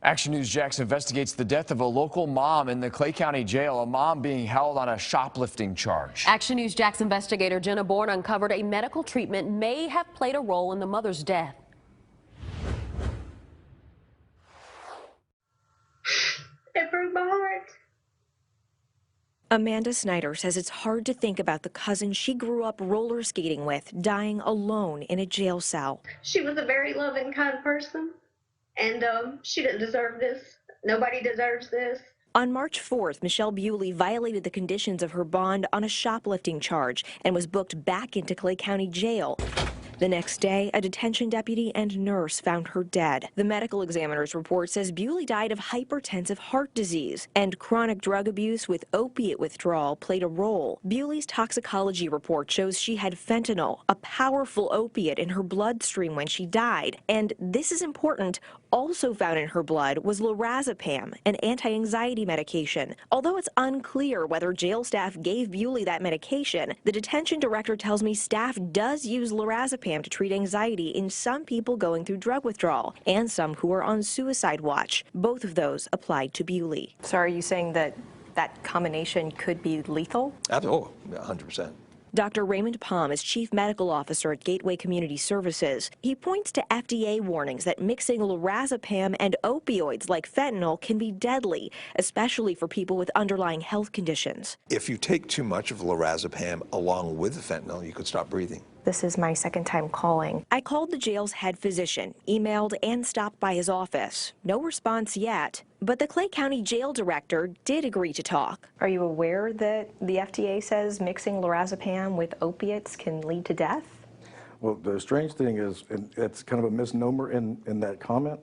Action News Jax investigates the death of a local mom in the Clay County Jail, a mom being held on a shoplifting charge. Action News Jax investigator Jenna Bourne uncovered a medical treatment may have played a role in the mother's death. It broke my heart. Amanda Snyder says it's hard to think about the cousin she grew up roller skating with dying alone in a jail cell. She was a very loving, kind person, and she didn't deserve this. Nobody deserves this. On March 4th, Michelle Bewley violated the conditions of her bond on a shoplifting charge and was booked back into Clay County Jail. The next day, a detention deputy and nurse found her dead. The medical examiner's report says Bewley died of hypertensive heart disease, and chronic drug abuse with opiate withdrawal played a role. Bewley's toxicology report shows she had fentanyl, a powerful opiate, in her bloodstream when she died. And this is important, also found in her blood was lorazepam, an anti-anxiety medication. Although it's unclear whether jail staff gave Bewley that medication, the detention director tells me staff does use lorazepam to treat anxiety in some people going through drug withdrawal and some who are on suicide watch. Both of those applied to Bewley. So are you saying that that combination could be lethal? Oh, 100%. Dr. Raymond Palm is Chief Medical Officer at Gateway Community Services. He points to FDA warnings that mixing lorazepam and opioids like fentanyl can be deadly, especially for people with underlying health conditions. If you take too much of lorazepam along with the fentanyl, you could stop breathing. This is my second time calling. I called the jail's head physician, emailed, and stopped by his office. No response yet. But the Clay County Jail director did agree to talk. Are you aware that the FDA says mixing lorazepam with opiates can lead to death? Well, the strange thing is, and it's kind of a misnomer in that comment,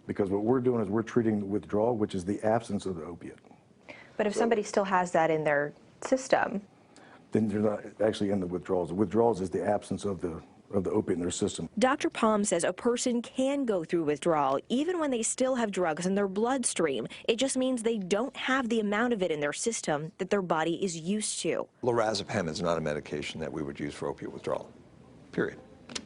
because what we're doing is we're treating the withdrawal, which is the absence of the opiate. But if somebody still has that in their system, Then they're not actually in the withdrawals. The withdrawals is the absence of the opiate in their system. Dr. Palm says a person can go through withdrawal even when they still have drugs in their bloodstream. It just means they don't have the amount of it in their system that their body is used to. Lorazepam is not a medication that we would use for opiate withdrawal, period.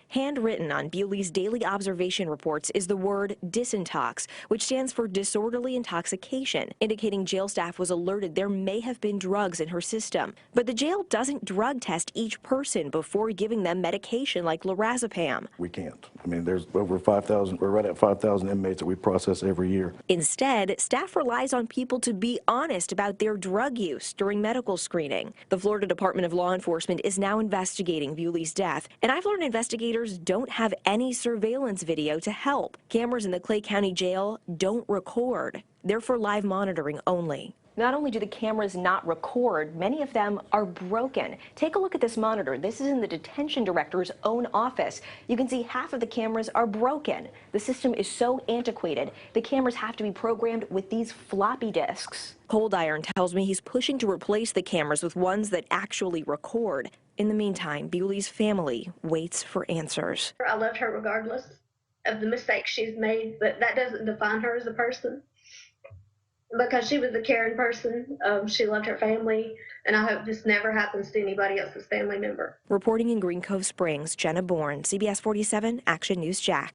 Handwritten on Bewley's daily observation reports is the word disintox, which stands for disorderly intoxication, indicating jail staff was alerted there may have been drugs in her system. But the jail doesn't drug test each person before giving them medication like lorazepam. We can't. I mean, there's over 5,000, we're right at 5,000 inmates that we process every year. Instead, staff relies on people to be honest about their drug use during medical screening. The Florida Department of Law Enforcement is now investigating Bewley's death, and I've learned investigators don't have any surveillance video to help. Cameras in the Clay County Jail don't record. They're for live monitoring only. not only do the cameras not record, many of them are broken. Take a look at this monitor. This is in the detention director's own office. You can see half of the cameras are broken. The system is so antiquated, the cameras have to be programmed with these floppy disks. Cold Iron tells me he's pushing to replace the cameras with ones that actually record. In the meantime, Bewley's family waits for answers. I loved her regardless of the mistakes she's made, but that doesn't define her as a person. Because she was a caring person, she loved her family, and I hope this never happens to anybody else's family member. Reporting in Green Cove Springs, Jenna Bourne, CBS 47 Action News Jax.